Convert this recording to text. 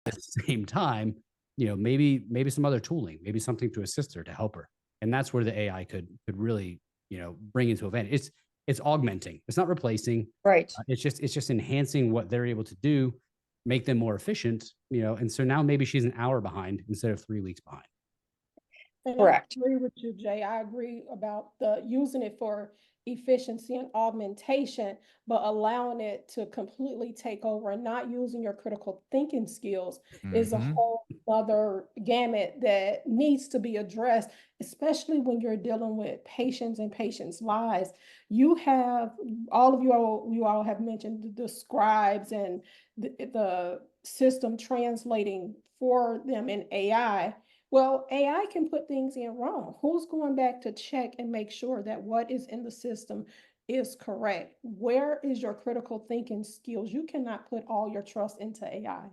At the same time, maybe some other tooling, maybe something to assist her, to help her. And that's where the AI could really, bring into event. It's augmenting. It's not replacing. Right. It's just enhancing what they're able to do, make them more efficient, and so now maybe she's an hour behind instead of 3 weeks behind. And I Correct. agree with you, Jay. I agree about the using it for efficiency and augmentation, but allowing it to completely take over and not using your critical thinking skills is a Hmm. whole other gamut that needs to be addressed, especially when you're dealing with patients and patients' lives. You have all of you all have mentioned the scribes and the system translating for them in AI. Well, AI can put things in wrong. Who's going back to check and make sure that what is in the system is correct? Where is your critical thinking skills? You cannot put all your trust into AI.